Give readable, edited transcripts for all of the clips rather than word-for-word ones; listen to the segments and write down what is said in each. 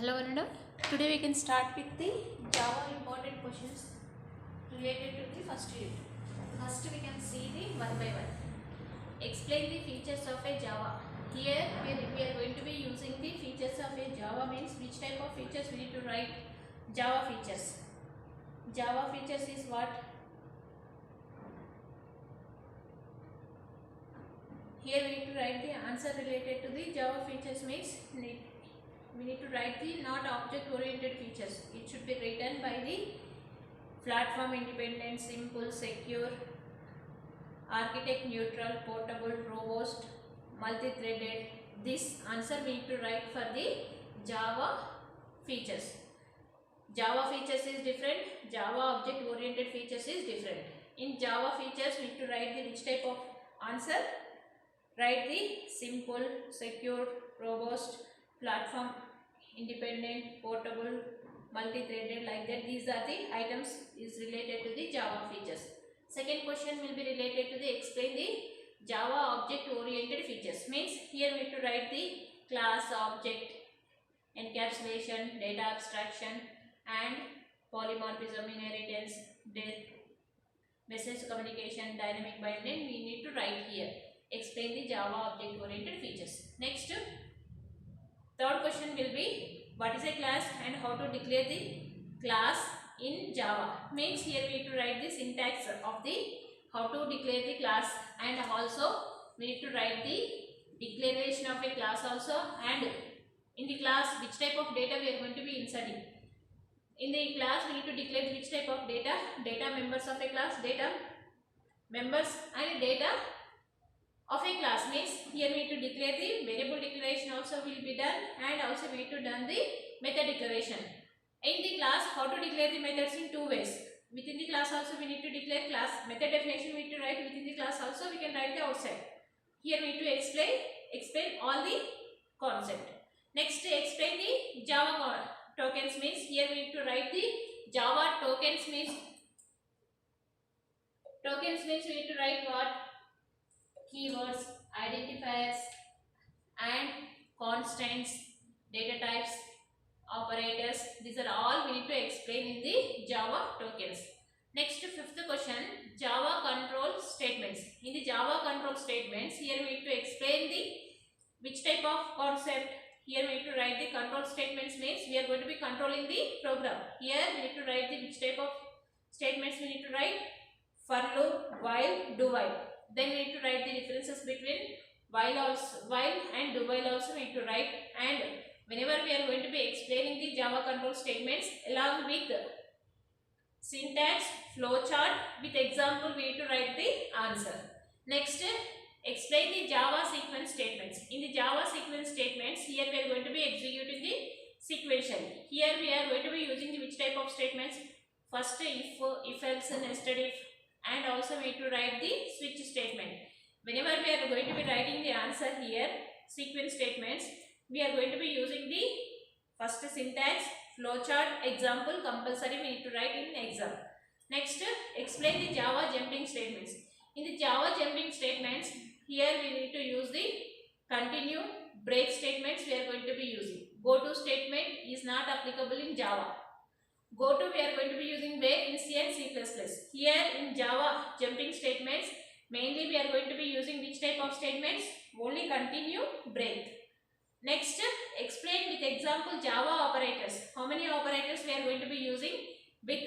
Hello everyone. Today we can start with the Java important questions related to the first unit. First we can see the one by one. Explain the features of a Java. Here we are going to be using the features of a Java, means which type of features we need to write. Java features. Java features is what? Here we need to write the answer related to the Java features, means we need to write the not object oriented features. It should be written by the platform independent, simple, secure, architect neutral, portable, robust, multi-threaded. This answer we need to write for the Java features. Java features is different, Java object oriented features is different. In Java features we need to write the which type of answer? Write the simple, secure, robust, platform independent, portable, multi-threaded, like that. These are the items is related to the Java features. Second question will be related to the explain the Java object oriented features. Means here we need to write the class, object, encapsulation, data abstraction and polymorphism, inheritance, message communication, dynamic binding. We need to write here. Explain the Java object oriented features. Next, third question will be what is a class and how to declare the class in Java. Means here we need to write the syntax of the how to declare the class, and also we need to write the declaration of a class also, and in the class which type of data we are going to be inserting. In the class we need to declare which type of data, members of a class, data members and data of a class. Means here we need to declare the variable declaration also will be done, and also we need to done the method declaration. In the class, how to declare the methods in two ways. Within the class also we need to declare class method definition, we need to write within the class, also we can write the outside. Here we need to explain all the concept. Next, explain the Java tokens. Means here we need to write the Java tokens. Means we need to write what? Keywords, identifiers and constants, data types, operators. These are all we need to explain in the Java tokens. Next, fifth question, Java control statements. In the Java control statements, here we need to explain the which type of concept. Here we need to write the control statements. Means we are going to be controlling the program. Here we need to write the which type of statements we need to write. For loop, while, do while. Then we need to write the differences between while and do while also we need to write. And whenever we are going to be explaining the Java control statements, along with syntax, flowchart, with example we need to write the answer. Next, explain the Java sequence statements. In the Java sequence statements, here we are going to be executing the sequentially. Here we are going to be using the which type of statements? First, if else, nested if, and also we need to write the switch statement. Whenever we are going to be writing the answer here, sequence statements, we are going to be using the first syntax, flowchart, example, compulsory we need to write in exam. Next, explain the Java jumping statements. In the Java jumping statements, here we need to use the continue, break statements we are going to be using. Go to statement is not applicable in Java. Go to we are going to be using where in C and C++. Here in Java jumping statements, mainly we are going to be using which type of statements? Only continue, break. Next, explain with example Java operators. How many operators we are going to be using? With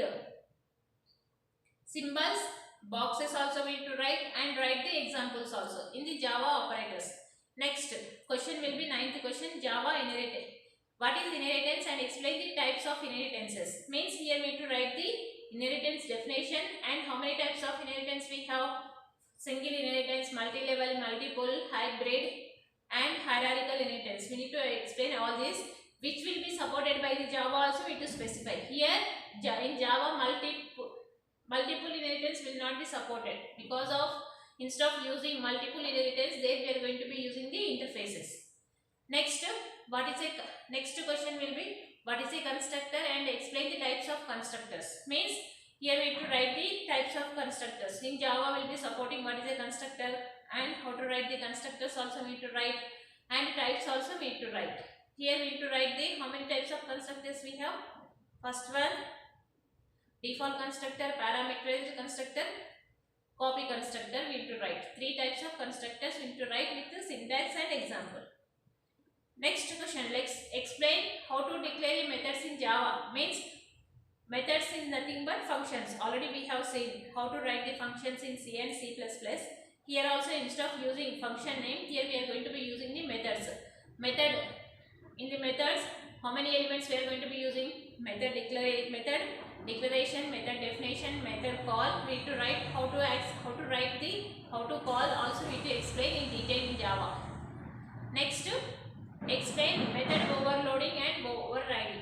symbols, boxes also we need to write, and write the examples also in the Java operators. Next, question will be ninth question, Java inheritance. What is inheritance and explain the types of inheritances. Means here we need to write the inheritance definition and how many types of inheritance we have. Single inheritance, multi-level, multiple, hybrid and hierarchical inheritance. We need to explain all this, which will be supported by the Java also we need to specify. Here in Java multiple inheritance will not be supported, because of instead of using multiple inheritance, there we are going to be using the interfaces. Next, next question will be what is a constructor and explain the types of constructors. Means here we need to write the types of constructors. In Java will be supporting what is a constructor and how to write the constructors also we need to write, and types also we need to write. Here we need to write the how many types of constructors we have. First one, default constructor, parameterized constructor, copy constructor. We need to write three types of constructors. We need to write with the syntax and example. Next question, let's explain how to declare methods in Java. Means methods is nothing but functions. Already we have seen how to write the functions in C and C++. Here also, instead of using function name, here we are going to be using the methods. Method, in the methods, how many elements we are going to be using? Method declaration, method definition, method call. We need to write how to call. Also we need to explain in detail in Java. Next, explain method overloading and overriding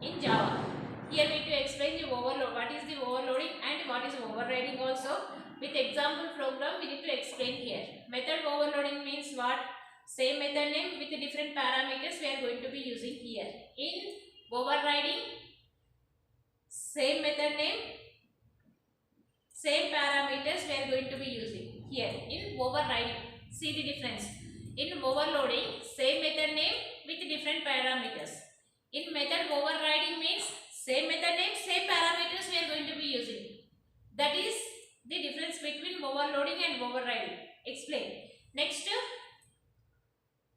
in Java. Here we need to explain the overload. What is the overloading and what is overriding also. With example program we need to explain here. Method overloading means what? Same method name with different parameters we are going to be using here. In overriding, same method name, same parameters we are going to be using here. In overriding, see the difference. In overloading, same method name with different parameters. In method overriding means same method name, same parameters we are going to be using. That is the difference between overloading and overriding. Explain. Next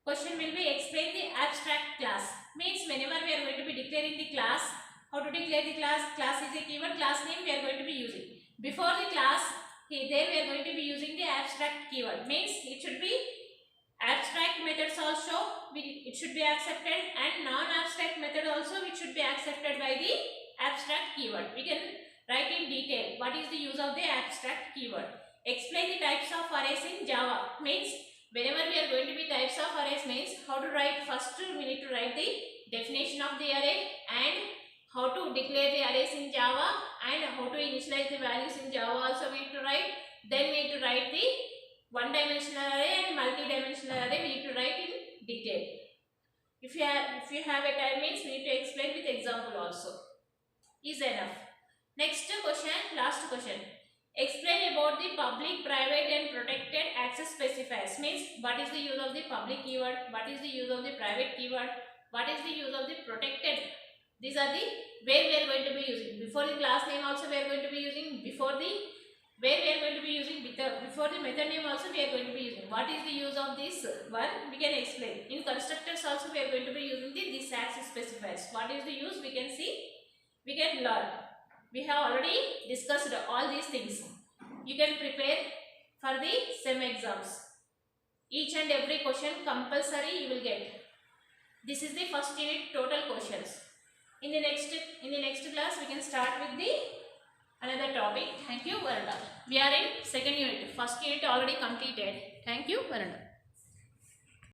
question will be explain the abstract class. Means whenever we are going to be declaring the class, how to declare the class? Class is a keyword, class name we are going to be using. Before the class, there we are going to be using the abstract keyword. Means it should be abstract methods also, it should be accepted, and non-abstract method also which should be accepted by the abstract keyword. We can write in detail what is the use of the abstract keyword. Explain the types of arrays in Java. Means whenever we are going to be types of arrays means how to write. First we need to write the definition of the array and how to declare the arrays in Java and how to initialize the values in Java also we need to write. Then we need to write the one-dimensional array and multi-dimensional array we need to write in detail. If you have a time means we need to explain with example also. Is enough. Next question, last question. Explain about the public, private and protected access specifiers. Means what is the use of the public keyword, what is the use of the private keyword, what is the use of the protected. These are the where we are going to be using. Before the class name also we are going to be using. Before the where we are going to be using. Before the method name also we are going to be using. What is the use of this one? We can explain. In constructors also we are going to be using this access specifiers. What is the use? We can see. We can learn. We have already discussed all these things. You can prepare for the SEM exams. Each and every question compulsory you will get. This is the first unit total questions. In the next class we can start with the another topic. Thank you, Varunda. We are in second unit. First unit already completed. Thank you, Varunda.